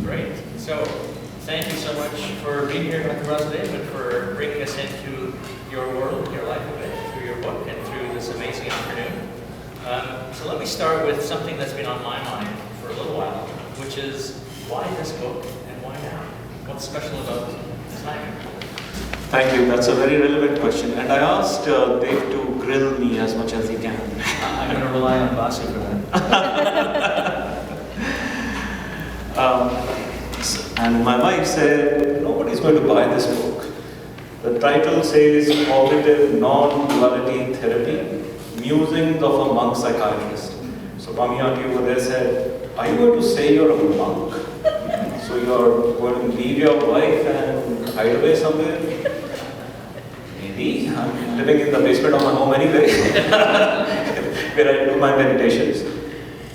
Great. So, thank you so much for being here, Dr. Vasudev, and for bringing us into your world, your life a bit, through your book and through this amazing afternoon. So let me start with something that's been on my mind for a little while, which is why this book and why now? What's special about this time? Thank you. That's a very relevant question. And I asked Dave to grill me as much as he can. I'm going to rely on Basu for that. And my wife said, nobody's going to buy this book. The title says Cognitive Non Duality Therapy, Musings of a Monk Psychiatrist. So Mami Auntie over there said, are you going to say you're a monk? So you're going to leave your wife and hide away somewhere? Maybe. I'm living in the basement of my home anyway, where I do my meditations.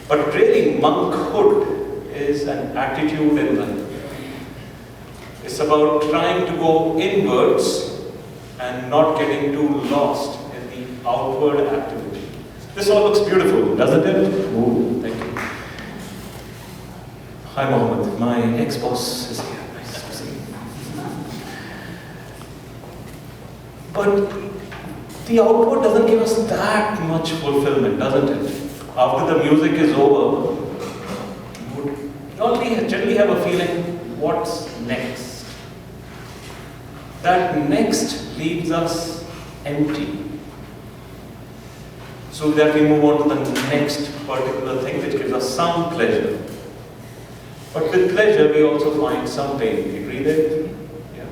But really, monkhood is an attitude in life. It's about trying to go inwards and not getting too lost in the outward activity. This all looks beautiful, doesn't it? Ooh, thank you. Hi, Mohammed. My ex-boss is here. Nice to see you. But the outward doesn't give us that much fulfillment, doesn't it? After the music is over, we only generally have a feeling, what's next? That next leaves us empty. So that we move on to the next particular thing which gives us some pleasure. But with pleasure we also find some pain. You agree there? Yeah.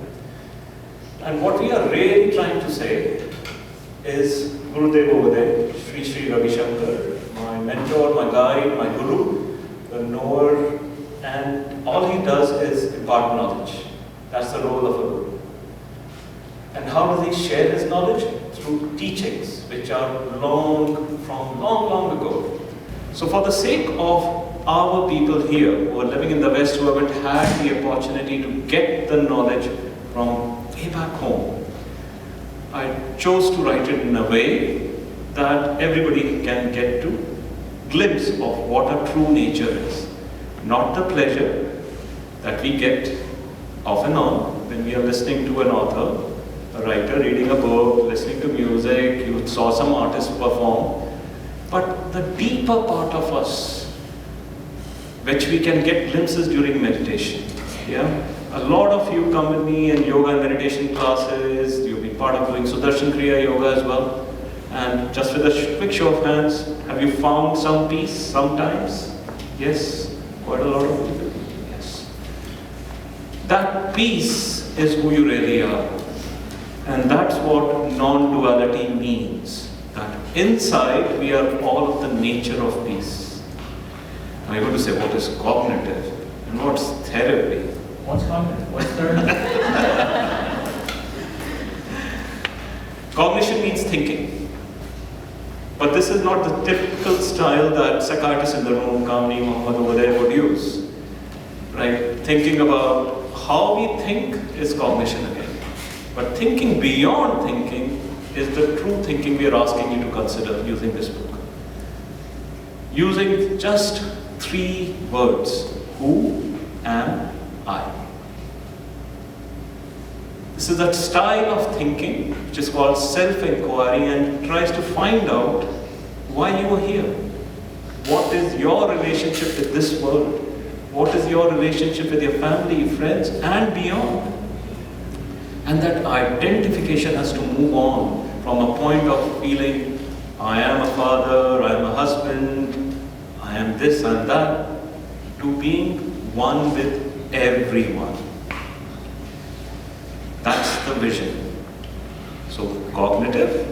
And what we are really trying to say is Gurudev over there, Sri Ravi Shankar, my mentor, my guide, my guru, the knower, and all he does is impart knowledge. That's the role of a guru. And how does he share his knowledge? Through teachings, which are from long ago. So for the sake of our people here who are living in the West, who haven't had the opportunity to get the knowledge from way back home, I chose to write it in a way that everybody can get to glimpse of what a true nature is. Not the pleasure that we get off and on when we are listening to an author, a writer reading a book, listening to music, you saw some artist perform, but the deeper part of us, which we can get glimpses during meditation. Yeah? A lot of you come with me in yoga and meditation classes, you've been part of doing Sudarshan Kriya Yoga as well, and just with a quick show of hands, have you found some peace sometimes? Yes, quite a lot of people. Yes. That peace is who you really are. And that's what non-duality means. That inside we are all of the nature of peace. I'm going to say what is cognitive and what's therapy. What's cognitive? What's therapy? Cognition means thinking. But this is not the typical style that psychiatrists in the room, Kamini, Mohammed over there would use. Right? Thinking about how we think is cognition again. But thinking beyond thinking is the true thinking we are asking you to consider using this book. Using just 3 words. Who am I? This is that style of thinking which is called self-inquiry and tries to find out why you are here. What is your relationship with this world? What is your relationship with your family, friends, and beyond? And that identification has to move on from a point of feeling, I am a father, I am a husband, I am this and that, to being one with everyone. That's the vision. So cognitive,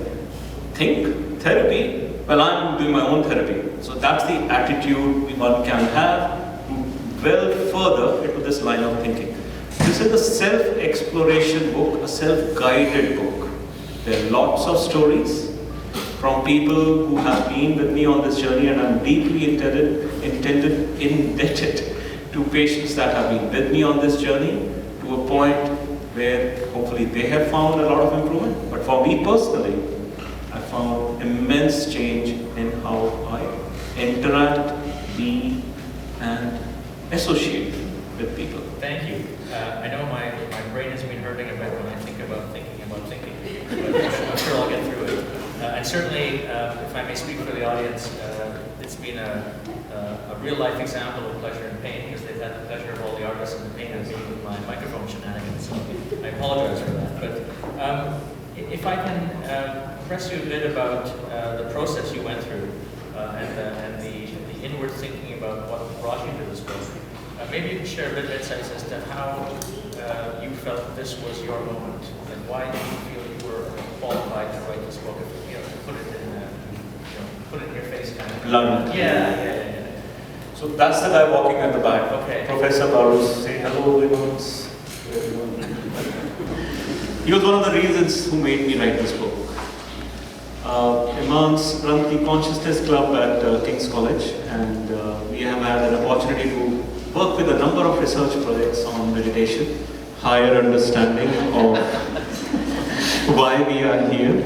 think, therapy, well, I'm doing my own therapy. So that's the attitude one can have to well further into this line of thinking. This is a self-exploration book, a self-guided book. There are lots of stories from people who have been with me on this journey, and I'm deeply indebted to patients that have been with me on this journey to a point where hopefully they have found a lot of improvement. But for me personally, I found immense change in how I interact, be, and associate with people. Thank you. I know my brain has been hurting a bit when I think about thinking, but I'm sure I'll get through it. And certainly, if I may speak for the audience, it's been a real life example of pleasure and pain, because they've had the pleasure of all the artists and the pain of me with my microphone shenanigans, so I apologize for that. But if I can press you a bit about the process you went through and the inward thinking about what brought you to this book. Maybe you can share a bit of insights as to how you felt this was your moment, and why did you feel you were qualified to write this book? You know, to put it in, put it in your face, kind of. London. Yeah. So that's the guy walking at the back. Okay. Professor Barus. Say hello, everyone. He was one of the reasons who made me write this book. Imans run the Consciousness Club at King's College, and we have had an opportunity to work with a number of research projects on meditation, higher understanding of why we are here.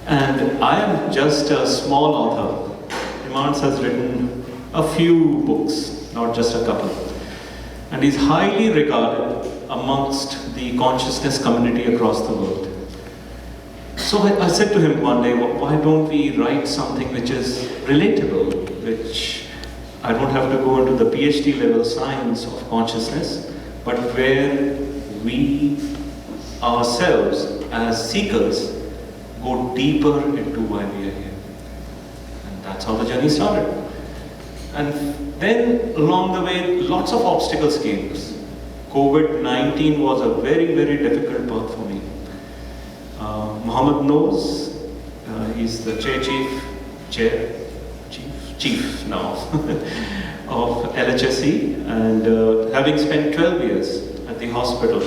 And I am just a small author. Imans has written a few books, not just a couple. And he's highly regarded amongst the consciousness community across the world. So I said to him one day, why don't we write something which is relatable, which I don't have to go into the PhD level science of consciousness, but where we ourselves as seekers go deeper into why we are here. And that's how the journey started. And then along the way, lots of obstacles came. COVID-19 was a very, very difficult path for me. Mohammed knows, he's the chief now of LHSE, and having spent 12 years at the hospital,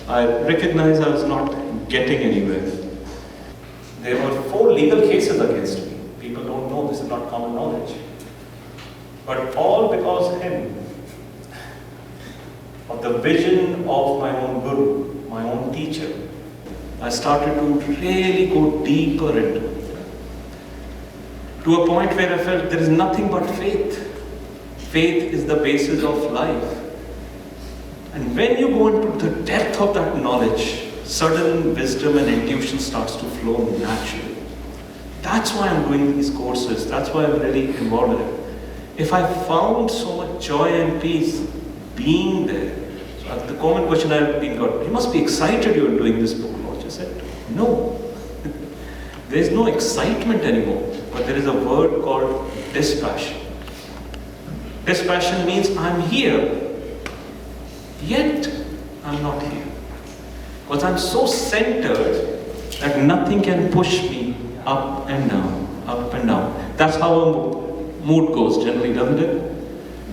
I recognized I was not getting anywhere. There were 4 legal cases against me. People don't know, this is not common knowledge. But all because of him, of the vision of my own guru, my own teacher, I started to really go deeper into it. To a point where I felt there is nothing but faith. Faith is the basis of life. And when you go into the depth of that knowledge, sudden wisdom and intuition starts to flow naturally. That's why I'm doing these courses. That's why I'm really involved in it. If I found so much joy and peace being there, so the common question I've been got, you must be excited you're doing this book. I said, no. There is no excitement anymore, but there is a word called dispassion. Dispassion means I'm here, yet I'm not here. Because I'm so centered that nothing can push me up and down, up and down. That's how a mood goes generally, doesn't it?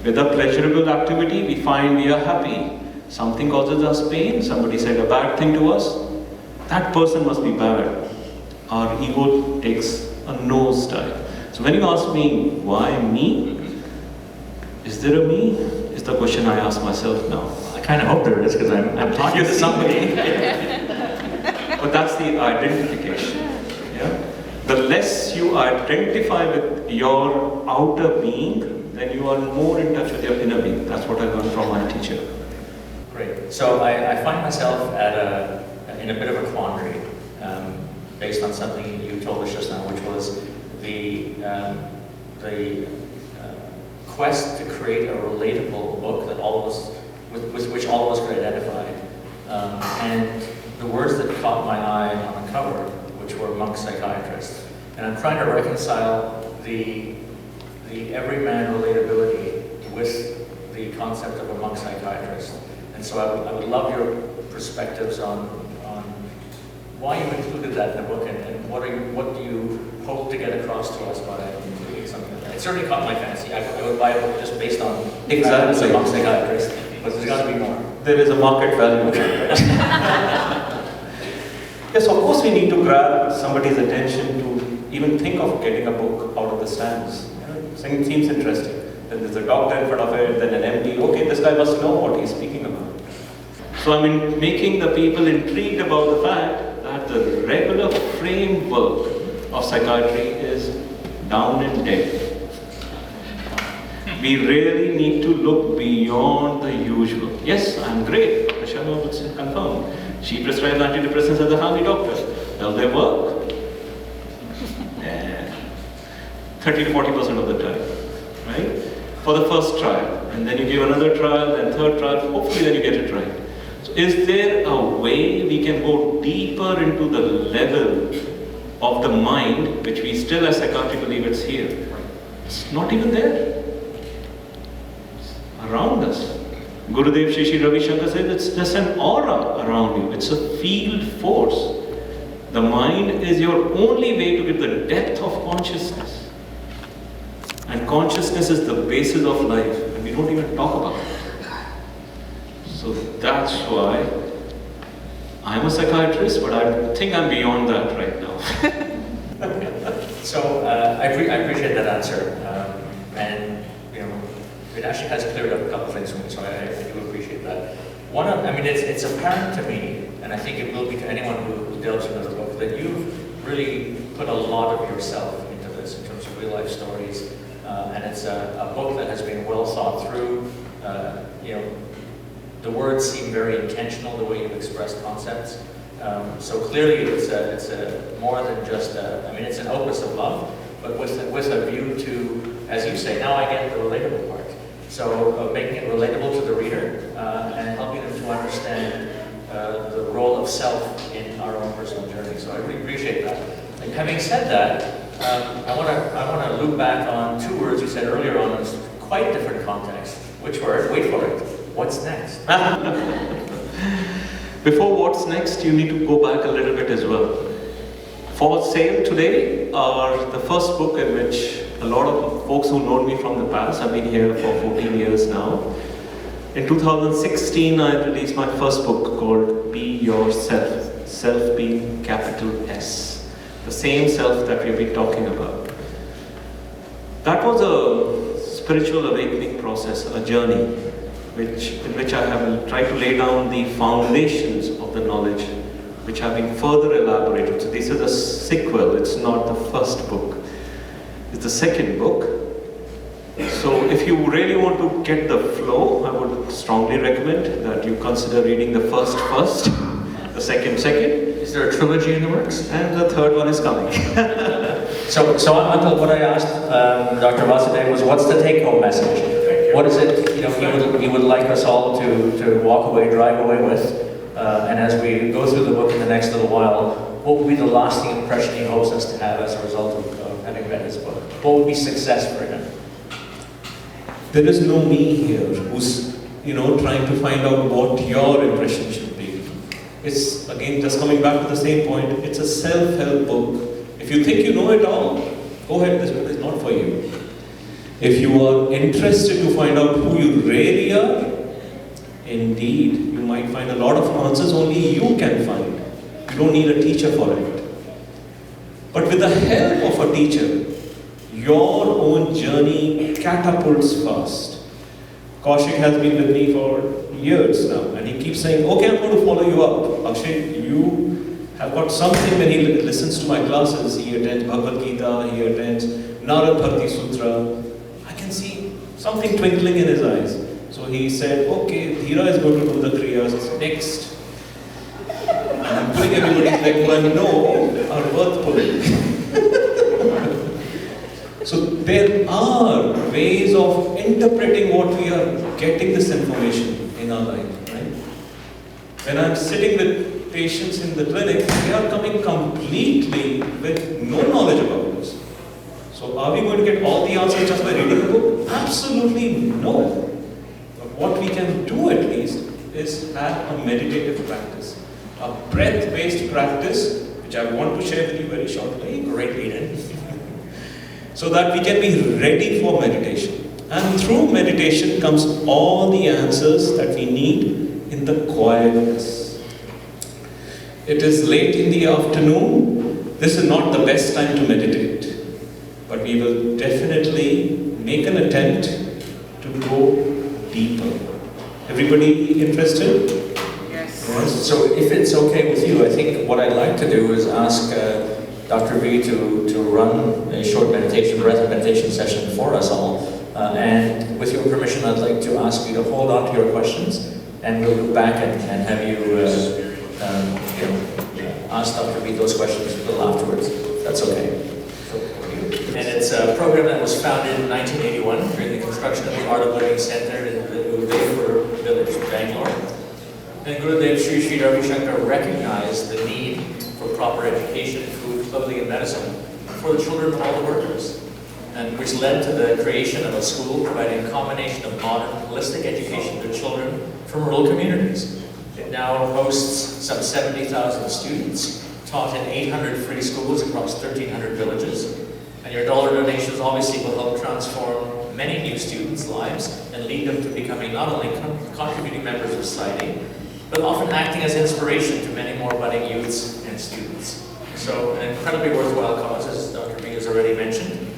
With a pleasurable activity, we find we are happy. Something causes us pain, somebody said a bad thing to us, that person must be bad. Our ego takes a nosedive. So when you ask me, why me? Is there a me? Is the question I ask myself now. I kind of hope there is, because I'm talking to somebody. But that's the identification. Yeah? The less you identify with your outer being, then you are more in touch with your inner being. That's what I learned from my teacher. Great. So I find myself in a bit of a quandary based on something you told us just now, which was the quest to create a relatable book that all of us, with which all of us could identify, and the words that caught my eye on the cover, which were monk psychiatrist. And I'm trying to reconcile the everyman relatability with the concept of a monk psychiatrist. And so I would love your perspectives on why you included that in the book, and what do you hope to get across to us by including something like that. It certainly caught my fancy. I would buy a book just based on exactly a monk psychiatrist, but there's got to be more. There is a market value. Yes, of course we need to grab somebody's attention to even think of getting a book out of the stands. It seems interesting. Then there's a doctor in front of it, then an MD. Okay, this guy must know what he's speaking about. So I'm making the people intrigued about the fact that the regular framework of psychiatry is down and dead. We really need to look beyond the usual. Yes, I'm great. Dr. Sharma would confirm. She prescribes antidepressants as a family doctor. Does they work? 30 to 40% of the time, right? For the first trial, and then you give another trial, then third trial, hopefully then you get it right. So is there a way we can go deeper into the level of the mind, which we still as psychiatry believe it's here? It's not even there. It's around us. Gurudev Shri Ravi Shankar says it's just an aura around you. It's a field force. The mind is your only way to get the depth of consciousness. And consciousness is the basis of life, and we don't even talk about it. So that's why I'm a psychiatrist, but I think I'm beyond that right now. So I appreciate that answer, and it actually has cleared up a couple of things for me. So I do appreciate that. It's apparent to me, and I think it will be to anyone who delves into the book, that you've really put a lot of yourself into this in terms of real life stories. And it's a book that has been well thought through. The words seem very intentional, the way you express concepts. So clearly it's more than just it's an opus of love, but with a view to, as you say, now I get the relatable part. So making it relatable to the reader and helping them to understand the role of self in our own personal journey. So I really appreciate that. And having said that, I want to loop back on two words you said earlier on in quite different context. Which word? Wait for it. What's next? Before what's next, you need to go back a little bit as well. For sale today are the first book in which a lot of folks who know me from the past, I've been here for 14 years now. In 2016, I released my first book called Be Yourself, self being capital S. The same self that we've been talking about. That was a spiritual awakening process, a journey, in which I have tried to lay down the foundations of the knowledge, which have been further elaborated. So this is a sequel, it's not the first book. It's the second book. So if you really want to get the flow, I would strongly recommend that you consider reading the first, the second. Is there a trilogy in the works? And the third one is coming. So what I asked Dr. Vasudev was, what's the take-home message? What is it you would like us all to walk away, drive away with? And as we go through the book in the next little while, what would be the lasting impression he hopes us to have as a result of having read his book? What would be success for him? There is no me here who's trying to find out what your impression should be. It's again just coming back to the same point. It's a self-help book. If you think you know it all, go ahead, this book is not for you. If you are interested to find out who you really are, indeed, you might find a lot of answers only you can find. You don't need a teacher for it. But with the help of a teacher, your own journey catapults fast. Kaushik has been with me for years now, and he keeps saying, okay, I'm going to follow you up. Akshay, you have got something when he listens to my classes. He attends Bhagavad Gita, he attends Narad Bharti Sutra. I can see something twinkling in his eyes. So he said, okay, Dhira is going to do the Kriyas next. And I'm pulling everybody's leg, but no, are worth pulling. So there are ways of interpreting what we are getting this information in our life, right? When I'm sitting with patients in the clinic, they are coming completely with no knowledge about this. So are we going to get all the answers just by reading the book? Absolutely no. But what we can do at least is have a meditative practice, a breath-based practice, which I want to share with you very shortly. Great reading. So that we can be ready for meditation. And through meditation comes all the answers that we need in the quietness. It is late in the afternoon. This is not the best time to meditate. But we will definitely make an attempt to go deeper. Everybody interested? Yes. So if it's okay with you, I think what I'd like to do is ask Dr. V to run a short breath meditation session for us all. And with your permission, I'd like to ask you to hold on to your questions, and we'll go back and have you, ask Dr. B those questions a little afterwards. That's okay. And it's a program that was founded in 1981 during the construction of the Art of Living Center in the Udaipur village, Bangalore. And Gurudev Sri Sri Ravi Shankar recognized the need for proper education, food, clothing, and medicine for the children of all the workers, and which led to the creation of a school providing a combination of modern, holistic education to children from rural communities. It now hosts some 70,000 students, taught in 800 free schools across 1,300 villages. And your dollar donations obviously will help transform many new students' lives and lead them to becoming not only contributing members of society, but often acting as inspiration to many more budding youths and students. So an incredibly worthwhile cause, as Dr. B has already mentioned.